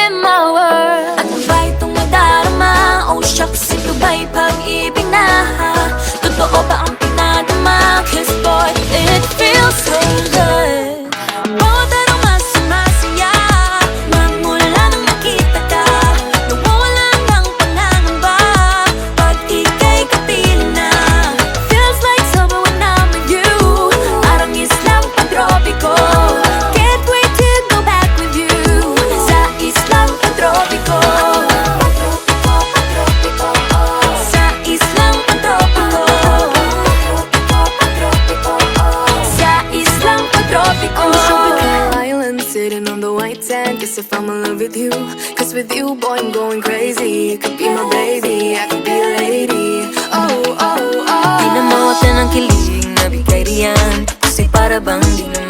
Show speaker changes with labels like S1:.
S1: in my world. Ano ba itong nadarama? Oh shucks, ito ba'y pag-ibig na? Totoo ba ang pinadama? Cause boy, it feels so good. Bawat araw mas sumasaya magmula nang nakita ka. Nawawala ng pangangamba pag ika'y kapiling na. Feels like summer when I'm with you. Parang islang pantropiko. Can't wait to go back with you sa islang pantropiko. Sa islang pantropiko. Sa islang pantropiko.
S2: Island sitting on the white sand. Guess if I'm in love with you, cause with you, boy, I'm going crazy. You could be my baby, I could be a lady. Oh, oh, oh.
S1: Di na mawala ng kilig na bigay riyan, kasi para bang di na